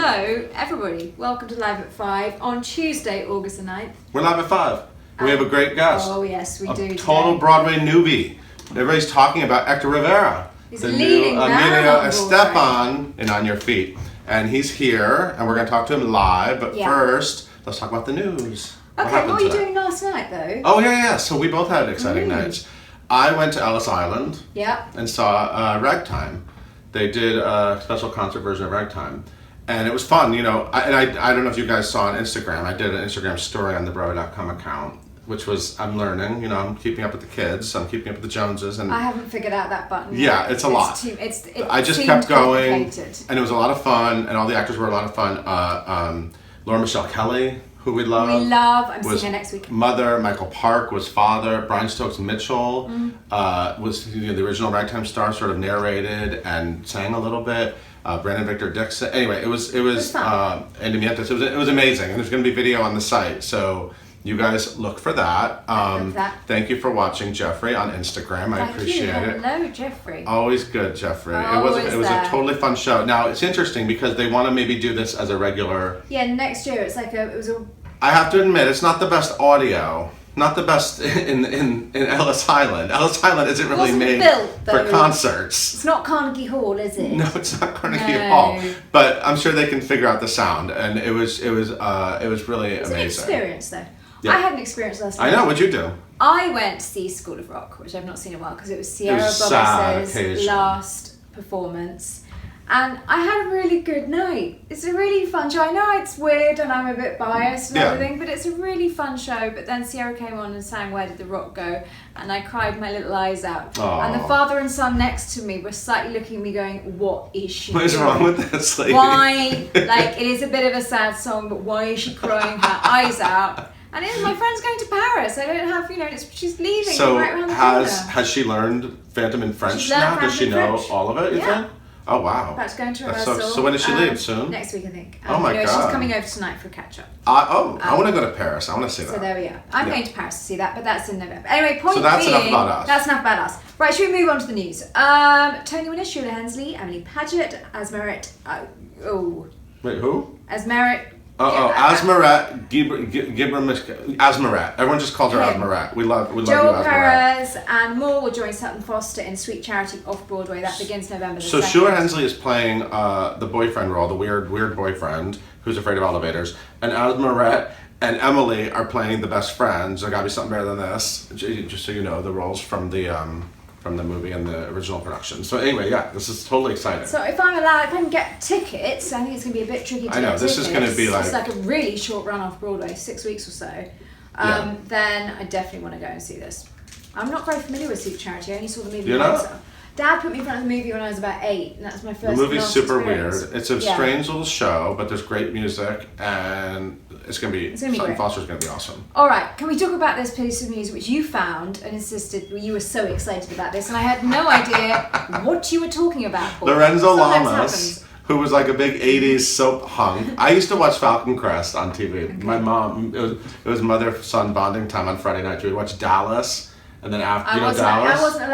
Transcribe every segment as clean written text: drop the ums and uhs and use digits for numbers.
Hello, everybody. Welcome to Live at 5 on Tuesday, August the 9th. We're live at 5. We have a great guest. Oh, yes, we do. Total today. Broadway newbie. Everybody's talking about Ektor Rivera. He's the leading new man Emilio Estefan in On Your Feet. And he's here, and we're going to talk to him live. But first, let's talk about the news. Okay, what were you doing last night, though? Oh, yeah. So we both had exciting nights. I went to Ellis Island and saw Ragtime. They did a special concert version of Ragtime. And it was fun, you know. I don't know if you guys saw on Instagram. I did an Instagram story on the Broadway.com account, which was, I'm learning, you know, I'm keeping up with the kids, I'm keeping up with the Joneses. And I haven't figured out that button. Yeah, it's a lot. I just kept going, and it was a lot of fun, and all the actors were a lot of fun. Laura Michelle Kelly, who we love. I'm seeing her next week. Mother. Michael Park was father. Brian Stokes Mitchell was the original Ragtime star, sort of narrated and sang a little bit. Brandon Victor Dixon. Anyway, it was Andy Mientos. It was amazing, and there's going to be video on the site, so you guys look for that. Thank you for watching, Jeffrey, on Instagram. I appreciate it. Hello, Jeffrey. Always good, Jeffrey. It was a totally fun show. Now it's interesting because they want to maybe do this as a regular. Yeah, next year it's like I have to admit, it's not the best audio. Not the best in Ellis Island. Ellis Island isn't really made for concerts. It's not Carnegie Hall, is it? No, it's not Carnegie Hall. But I'm sure they can figure out the sound, and it was really amazing. It's an experience, though. Yeah. I had an experience last night. I know. What'd you do? I went to see School of Rock, which I've not seen in a while because it was Sierra Bobbas's last performance. And I had a really good night. It's a really fun show. I know it's weird and I'm a bit biased and everything, but it's a really fun show. But then Sierra came on and sang Where Did the Rock Go? And I cried my little eyes out. Aww. And the father and son next to me were slightly looking at me going, what is she doing? What is wrong with this lady? Why? Like, it is a bit of a sad song, but why is she crying her eyes out? And my friend's going to Paris. I don't have, she's leaving right around the corner. Has she learned Phantom in French now? Does she know all of it, you think? Oh, wow. About to go into rehearsal. So when does she leave? Soon? Next week, I think. Oh, my God. She's coming over tonight for a catch-up. I want to go to Paris. I want to see that. So there we are. I'm going to Paris to see that, but that's in November. Anyway, point being... So that's enough about us. That's enough about us. Right, should we move on to the news? Tony Winner, Sheila Hensley, Emily Paget, Asmeret... Wait, who? Asmeret... Asmeret, Asmeret. Everyone just calls her Asmeret. We love you, Asmeret. Joel Perez and more will join Sutton Foster in Sweet Charity off-Broadway. That begins November the 2nd. So Sheila Hensley is playing the boyfriend role, the weird boyfriend who's afraid of elevators. And Asmeret and Emily are playing the best friends. There gotta be something better than this. Just so you know, the roles from the movie and the original production. So anyway, this is totally exciting. So if I can get tickets, I think it's going to be a bit tricky to get tickets. This is going to be It's like a really short run off Broadway, 6 weeks or so. Then I definitely want to go and see this. I'm not very familiar with Sweet Charity. I only saw the movie once. Dad put me in front of the movie when I was about 8, and that was my first. The movie's super experience. weird. It's a strange little show, but there's great music, and it's gonna be Sutton Foster's gonna be awesome. All right, can we talk about this piece of news which you found and insisted you were so excited about this, and I had no idea what you were talking about. Paul. Lorenzo Lamas, who was like a big '80s soap hunk. I used to watch Falcon Crest on TV. Okay. My mom, it was mother-son bonding time on Friday night. We would watch Dallas. And then after, Dallas? I wasn't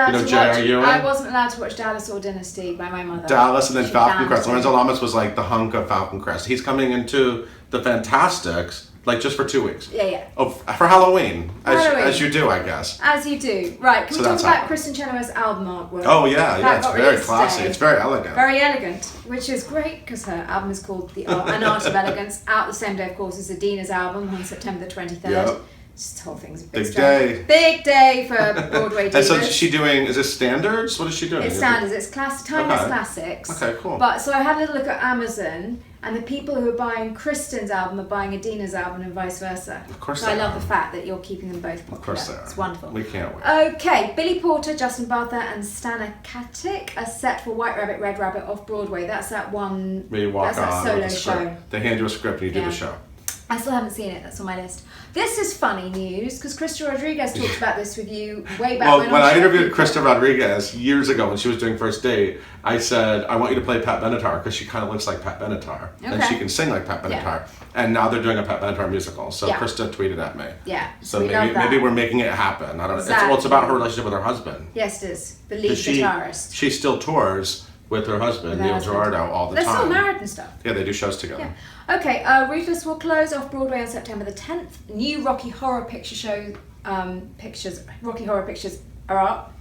allowed to watch Dallas or Dynasty by my mother. Dallas and then Falcon Crest. Lorenzo Lamas was like the hunk of Falcon Crest. He's coming into the Fantastics, like just for 2 weeks. Yeah. Oh, for Halloween. As you do, I guess. As you do. Right, can we talk about Kristen Chenoweth's album artwork? Oh, yeah, it's very classy. Today. It's very elegant. Very elegant, which is great because her album is called An Art of Elegance, out the same day, of course, as Adina's album on September the 23rd. Yep. This whole thing's a big day. Big day for Broadway divas. And so is she doing, is this standards? What is she doing? It's standards, it's timeless classics. Okay, cool. But so I had a little look at Amazon, and the people who are buying Kristen's album are buying Adina's album and vice versa. Of course so I love the fact that you're keeping them both popular. Of course they are. It's wonderful. We can't wait. Okay, Billy Porter, Justin Bartha, and Stana Katic are set for White Rabbit, Red Rabbit off Broadway. That's that one. Where you walk that's on that solo show. They hand you a script and you do the show. I still haven't seen it. That's on my list. This is funny news because Krista Rodriguez talked about this with you way back when I interviewed Krista Rodriguez years ago when she was doing First Date, I said, I want you to play Pat Benatar because she kind of looks like Pat Benatar. Okay. And she can sing like Pat Benatar. Yeah. And now they're doing a Pat Benatar musical. So Krista tweeted at me. Yeah. So maybe we're making it happen. I don't know. Exactly. It's about her relationship with her husband. Yes, it is. The lead guitarist. She still tours, with her husband, Neil Gerardo, all the time. They're still married and stuff. Yeah, they do shows together. Yeah. Okay, Ruthless will close off Broadway on September the 10th. New Rocky Horror Picture Show Rocky Horror Pictures are up,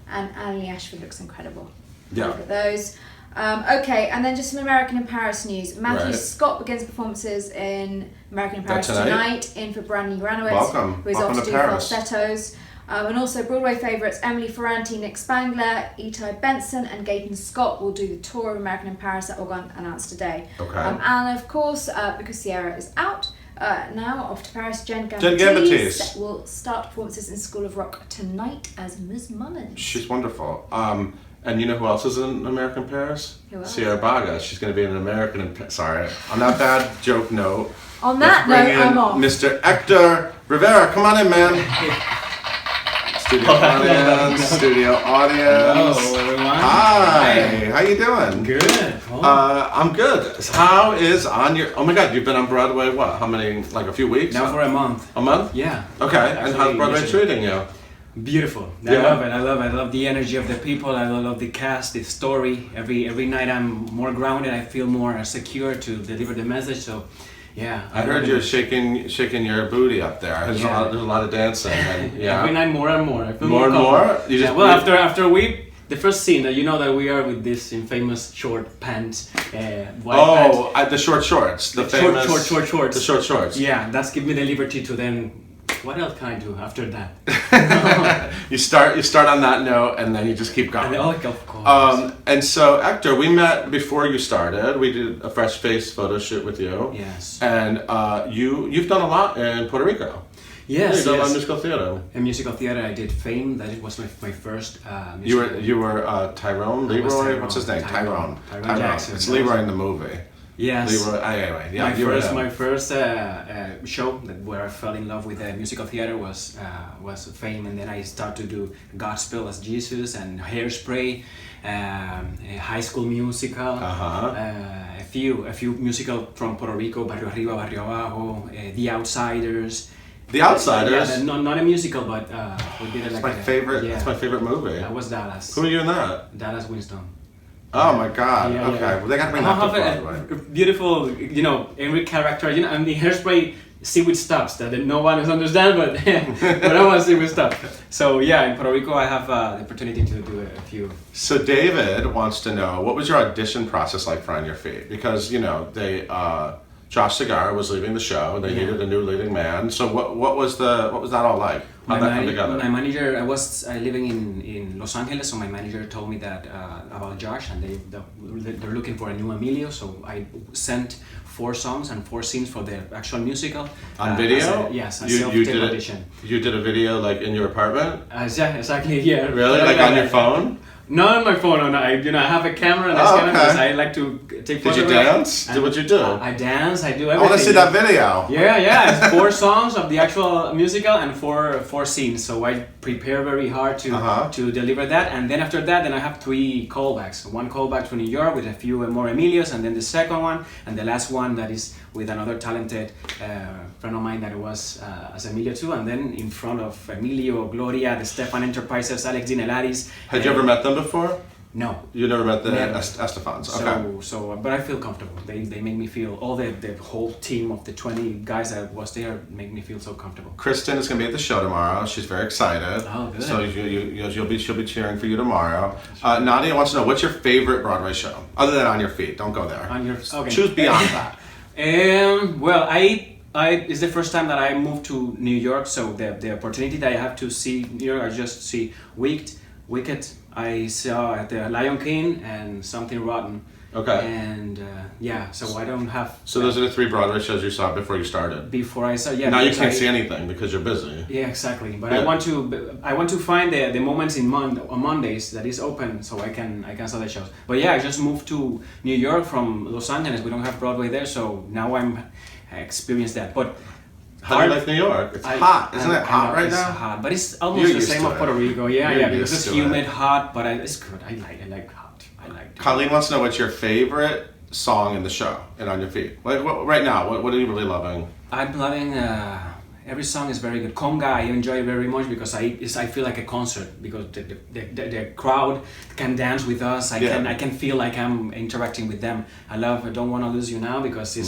and Annie Ashford looks incredible. Yeah. Look at those. Okay, and then just some American in Paris news. Matthew Scott begins performances in American in Paris tonight in for Brandy Ranowitz, Welcome. who is Welcome off to do Paris. falsettos. And also Broadway favourites Emily Ferranti, Nick Spangler, Itai Benson and Gaten Scott will do the tour of American in Paris that all got announced today. Okay. And of course, because Sierra is out, now off to Paris, Jen Gambittis Gambittis will start performances in School of Rock tonight as Ms. Mullins. She's wonderful. And you know who else is in American Paris? Who else? Sierra Baga. She's going to be in an American in Paris. Sorry. On that bad joke note. On that note, I'm off. Mr. Ektor Rivera. Come on in, man. Studio audience. Hello, everyone. Hi. How you doing? Good. I'm good. How is on your... Oh my God, you've been on Broadway, what? How many, like a few weeks? Now for a month. A month? Yeah. Okay, and how's Broadway treating you? Beautiful. I love the energy of the people. I love the cast, the story. Every night I'm more grounded. I feel more secure to deliver the message. So, yeah. I heard you're shaking your booty up there. There's a lot of dancing. And, yeah. Every night more and more. I feel more and more. You just, well, after a week, the first scene, you know that we are with this infamous short pants, white pants. The short shorts. The famous short shorts. The short shorts. Yeah, that's give me the liberty to then. What else can I do after that? You start on that note, and then you just keep going. Of course. And so, Ektor, we met before you started. We did a fresh face photo shoot with you. Yes. And you've done a lot in Puerto Rico. Yes. You've done a lot of musical theater. In musical theater, I did Fame. That was my first. Musical You were Tyrone, Leroy. What's his name? Tyrone Jackson. It's Leroy in the movie. Yes. Leroy. Yeah. My first show where I fell in love with musical theater was Fame, and then I started to do Godspell as Jesus and Hairspray, a High School Musical, a few musical from Puerto Rico, Barrio Arriba, Barrio Abajo, The Outsiders. The Outsiders. Yeah, not a musical, but we did it like favorite. Yeah. That's my favorite movie. That was Dallas. Who are you in that? Dallas Winston. Oh my God! Yeah, okay, well they got to bring that to Broadway. Beautiful, Henry character. And the Hairspray seaweed stops that no one understands, but I want seaweed stop. So yeah, in Puerto Rico, I have the opportunity to do a few. So David wants to know, what was your audition process like for On Your Feet? Because they Josh Segar was leaving the show. They needed a new leading man. So what was that all like? How'd that come together? My manager, I was living in Los Angeles, so my manager told me that about Josh, and they're looking for a new Emilio. So I sent 4 songs and 4 scenes for the actual musical. On video? Yes, you did audition. You did a video like in your apartment? Yeah, exactly. Yeah. Really? Like on your phone? Not on my phone. I have a camera and I scan it because I like to take photographs. Did you dance? What did you do? I dance. I do everything. I want to see that video. Yeah. It's 4 songs of the actual musical and four scenes. So I prepare very hard to deliver that. And then after that, I have 3 callbacks. 1 callback to New York with a few more Emilios, and then the second one, and the last one that is with another talented friend of mine that was as Emilio too. And then in front of Emilio, Gloria, the Stefan Enterprises, Alex Dinelaris. Had you ever met them before? No. You never met the Estefans? Okay. So, but I feel comfortable. They make me feel, all the whole team of the 20 guys that was there make me feel so comfortable. Kristen is going to be at the show tomorrow. She's very excited. Oh, good. So she'll be cheering for you tomorrow. Nadia wants to know, what's your favorite Broadway show? Other than On Your Feet. Don't go there. Okay. Choose beyond that. Well, it's the first time that I moved to New York, so the opportunity that I have to see New York, I just see Wicked. I saw at the Lion King and Something Rotten. Okay. And so I don't have. So those are the 3 Broadway shows you saw before you started. Before I saw, yeah. Now you can't see anything because you're busy. Yeah, exactly. But I want to find the moments on Mondays that is open so I can saw the shows. But yeah, I just moved to New York from Los Angeles. We don't have Broadway there, so now I experienced that. But how do you like New York? It's hot. Isn't it hot right now? It's hot, but it's almost the same as Puerto Rico. Yeah, because it's humid, hot, but it's good. I like hot. I like. Colleen wants to know, what's your favorite song in the show and On Your Feet. Like right now, what are you really loving? I'm loving every song is very good. Conga I enjoy very much because I feel like a concert because the crowd can dance with us. I can feel like I'm interacting with them. I love Don't Wanna Lose You Now because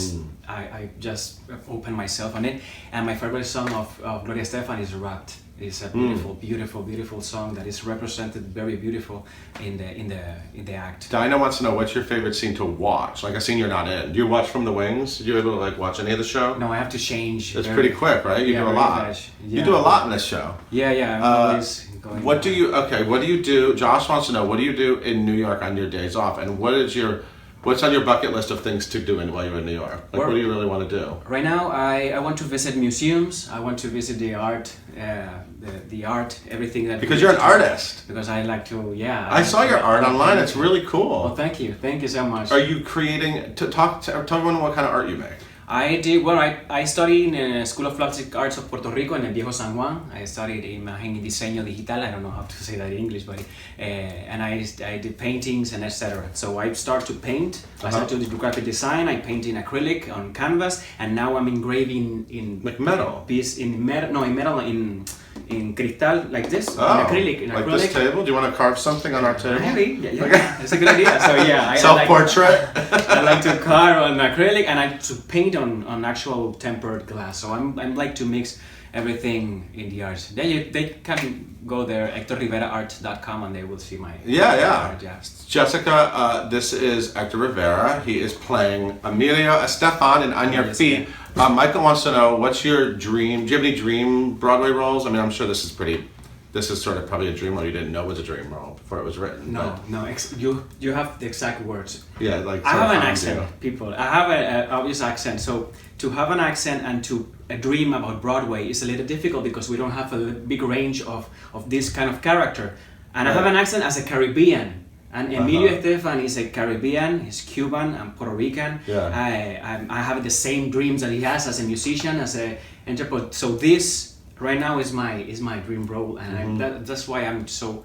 I just open myself on it. And my favorite song of Gloria Estefan is Wrapped. It's a beautiful song that is represented very beautiful in the act. Dinah wants to know what's your favorite scene to watch, like a scene you're not in. Do you watch From the Wings? Are you able to like watch any of the show? No, I have to change. It's pretty quick, right? You do a lot. Yeah. You do a lot in this show. Yeah. I'm always going. What do you do? Josh wants to know, what do you do in New York on your days off, and what's on your bucket list of things to do while you're in New York? Like, what do you really want to do? Right now, I want to visit museums. I want to visit the art, everything that. Because you're an artist. Because I like to, I saw your art online. It's really cool. Well, thank you so much. Are you creating? Tell everyone what kind of art you make. I did, well, I studied in the School of Plastic Arts of Puerto Rico in El Viejo San Juan. I studied imagen y diseño digital, I don't know how to say that in English, but and I did paintings and etc. So I start to paint, I start to do graphic design, I paint in acrylic on canvas, and now I'm engraving in like metal? In cristal, like this, in acrylic. Like this table? Do you want to carve something on our table? Maybe, yeah. It's a good idea. So yeah, self-portrait? I like to carve on acrylic and I like to paint on actual tempered glass. So I'm like to mix everything in the art. They can go there, ektorriveraart.com, and they will see my art. Yeah. Jessica, this is Hector Rivera. He is playing Emilio Estefan in On Your Feet. Michael wants to know, what's your dream? Do you have any dream Broadway roles? I mean, I'm sure this is sort of probably a dream role you didn't know was a dream role before it was written. No, you have the exact words. Yeah, like I have an accent, people. I have an obvious accent. So to have an accent and to dream about Broadway is a little difficult because we don't have a big range of this kind of character. And I have an accent as a Caribbean. And Emilio Estefan is a Caribbean, he's Cuban and Puerto Rican. Yeah. I have the same dreams that he has as a musician, as a entrepreneur. So this right now is my dream role, and that's why I'm so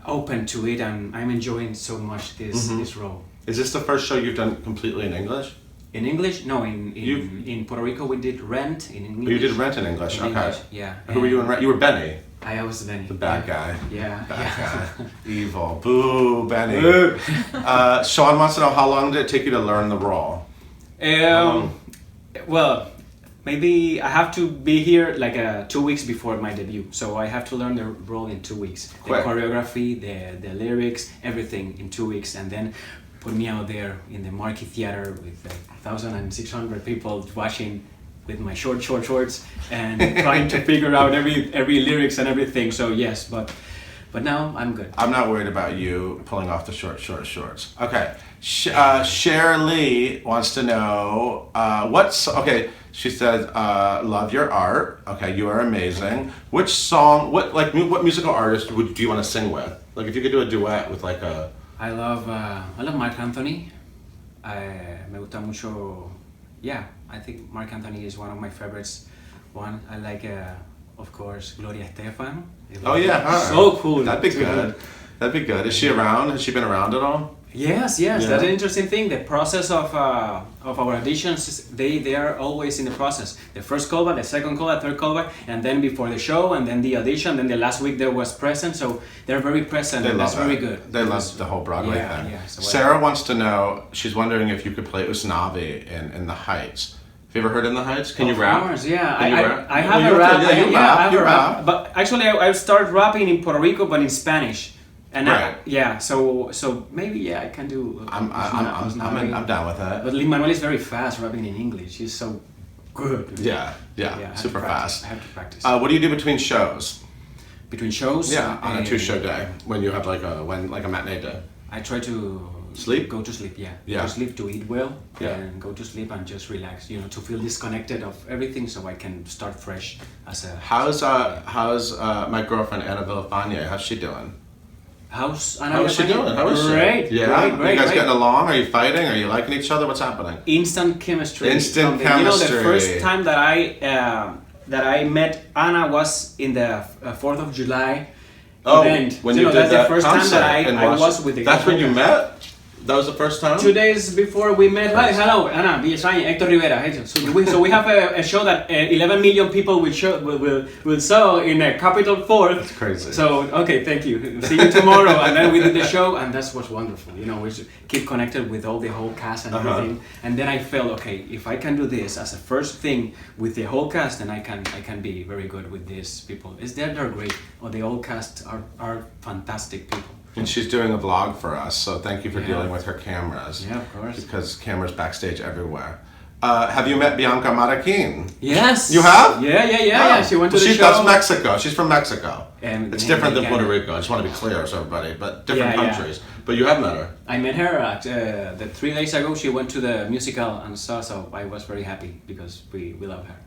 open to it, and I'm enjoying so much this role. Is this the first show you've done completely in English? In English? No, in Puerto Rico we did Rent in English. You did Rent in English, okay. English, yeah. Who were you in Rent? You were Benny. I was Benny. The bad guy. Yeah. Bad guy. Evil. Boo, Benny. Boo. Sean wants to know, how long did it take you to learn the role? Well, maybe I have to be here like 2 weeks before my debut. So I have to learn the role in 2 weeks. Quick. The choreography, the lyrics, everything in 2 weeks. And then put me out there in the Marquee Theater with 1,600 people watching with my short shorts and trying to figure out every lyrics and everything. So yes, but now I'm good. I'm not worried about you pulling off the short shorts. Okay, Cher Lee wants to know okay. She says, "Love your art. Okay, you are amazing. Which song? What musical artist do you want to sing with? Like, if you could do a duet with like a." I love Marc Anthony. Me gusta mucho. Yeah, I think Marc Anthony is one of my favorites. I like, of course, Gloria Estefan. Oh yeah, her. So cool. That'd be good. That'd be good. Is she around? Has she been around at all? Yes. Yeah. That's an interesting thing. The process of our auditions, they are always in the process. The first callback, the second callback, third callback, and then before the show, and then the audition, then the last week there was present. So they're very present, and that's very good. They love the whole Broadway thing. Yeah, so Sarah wants to know, she's wondering if you could play Usnavi in The Heights. Have you ever heard In the Heights? Can you rap? Of course, yeah. I have a rap. Yeah, you rap. But actually, I started rapping in Puerto Rico, but in Spanish. And right. So maybe I can do. I'm down with that. But Lin-Manuel is very fast rapping in English. He's so good. Yeah, super fast. I have to practice. What do you do between shows? Between shows? Yeah, on a 2-show day when you have like a matinee day. I try to sleep. Go to sleep. Yeah. Yeah. To sleep, to eat well, yeah. And go to sleep and just relax. To feel disconnected of everything, so I can start fresh as a. How's my girlfriend Anna Villafane? How's she doing? How's she doing? How is she? Great. Yeah. Great, you guys getting along? Are you fighting? Are you liking each other? What's happening? Instant chemistry. Instant chemistry. The first time that I met Anna was in the 4th of July event. When you did that's that the first time that I was with the. That's when you met. That was the first time? 2 days before we met. Hi, hello, Ana, Hector Rivera. So we have a show that 11 million people will saw in a Capital 4th. That's crazy. So, okay, thank you. See you tomorrow. And then we did the show, and that was wonderful. You know, we keep connected with all the whole cast and everything. And then I felt, okay, if I can do this as a first thing with the whole cast, then I can be very good with these people. They're great. The whole cast are fantastic people. And she's doing a vlog for us, so thank you for dealing with her cameras. Yeah, of course. Because cameras backstage everywhere. Have you met Bianca Marroquin? Yes. You have? Yeah. She went to the show. That's Mexico. She's from Mexico. It's different than Puerto Rico. I just want to be clear so everybody, but different countries. But you have met her. I met her at 3 days ago. She went to the musical and saw, so I was very happy because we love her.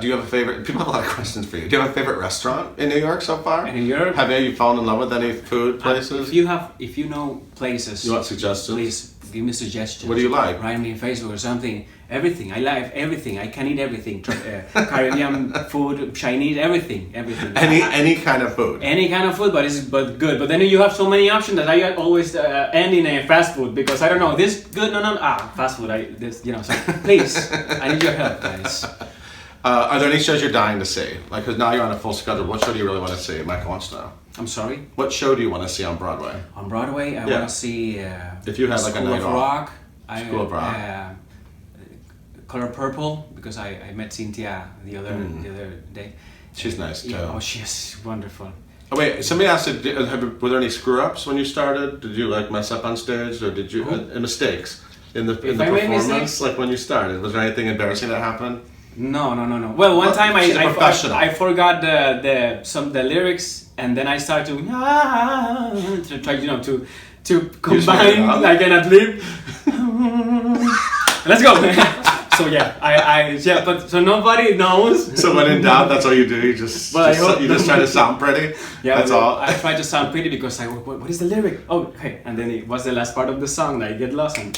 Do you have a favorite? People have a lot of questions for you. Do you have a favorite restaurant in New York so far? In New York? Have you fallen in love with any food places? If you know places, you want suggestions? Please give me suggestions. What do you like? Write me on Facebook or something. Everything. I like everything. I can eat everything. Caribbean food, Chinese, everything. Any kind of food. Any kind of food, but good. But then you have so many options that I always end in a fast food because I don't know this good. No. Fast food. So please, I need your help, guys. Are there any shows you're dying to see? Like, because now you're on a full schedule. What show do you really want to see? Michael wants to know. I'm sorry? What show do you want to see on Broadway? On Broadway, I want to see... if you had like a night off. School of Rock. Color Purple, because I met Cynthia the other day. She's nice, too. Yeah, oh, she's wonderful. Oh, wait, somebody asked, were there any screw-ups when you started? Did you, like, mess up on stage? Or did you... mistakes in the performance? Like, when you started? Was there anything embarrassing that happened? No. Well, one time I forgot the lyrics, and then I started to try, to combine like an ad-lib. Let's go. So yeah, but so nobody knows. So when in doubt, that's all you do. You just try to sound pretty. Yeah, that's all. I try to sound pretty because what is the lyric? Oh, okay, and then it was the last part of the song that I get lost in.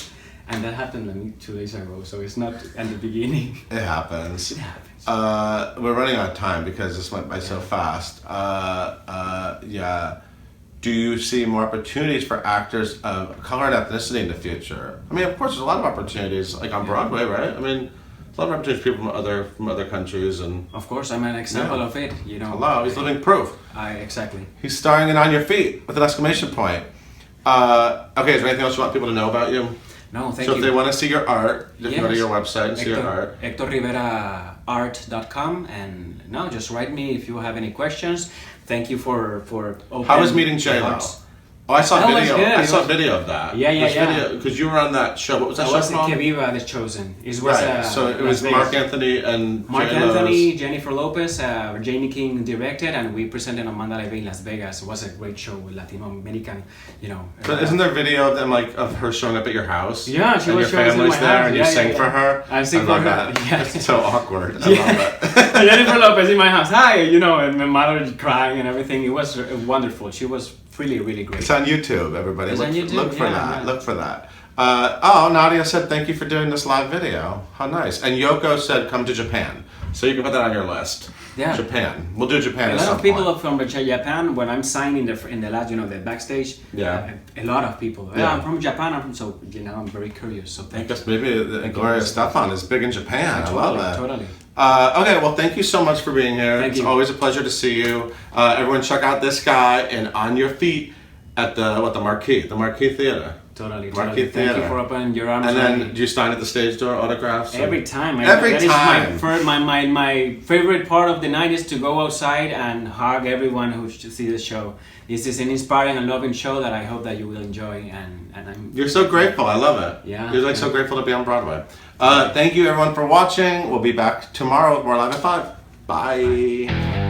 And that happened 2 days ago, so it's not at the beginning. It happens. We're running out of time because this went by so fast. Do you see more opportunities for actors of color and ethnicity in the future? I mean, of course, there's a lot of opportunities, like on Broadway, right? I mean, a lot of opportunities for people from other countries, and of course, I'm an example of it. Hello, he's living proof. Exactly. He's starring in On Your Feet with an exclamation point. Okay, is there anything else you want people to know about you? No, thank you. So if they want to see your art, they can go to your website and see your art. EktorRiveraArt.com, and just write me if you have any questions. Thank you for opening. How was meeting J-Lo? Oh, I saw video. I saw a video of that. Yeah. Because you were on that show. What was that show called? Que Viva The Chosen. So it was Mark Anthony and Mark Anthony, Jennifer Lopez, Jamie King directed, and we presented on Mandalay Bay in Las Vegas. It was a great show with Latino American, But isn't there video of them of her showing up at your house? Yeah, she was showing up at my house. And you sing for her. I sing for her. Yeah. It's so awkward. I love it. Jennifer Lopez in my house. Hi, and my mother crying and everything. It was wonderful. She was really, really great. It's on YouTube, everybody. Look for that. Yeah. Look for that. Nadia said, thank you for doing this live video. How nice. And Yoko said, come to Japan. So you can put that on your list. Yeah. Japan. We'll do Japan at some point. A lot of people from Japan, when I'm signing in the last, the backstage, a lot of people. I'm from Japan. I'm very curious. So thank you. I guess maybe Gloria Estefan is big in Japan. I love that. Totally. Okay, well, thank you so much for being here. It's always a pleasure to see you. Everyone check out this guy and On Your Feet at the Marquee Theater. Totally. Marquee Theater. Thank you for opening your arms. And then, do you sign at the stage door, autographs? Every time. That is my favorite part of the night is to go outside and hug everyone who should see the show. This is an inspiring and loving show that I hope that you will enjoy, and I'm... You're so grateful. I love it. Yeah. You're so grateful to be on Broadway. Thank you, everyone, for watching. We'll be back tomorrow with more Live at 5. Bye.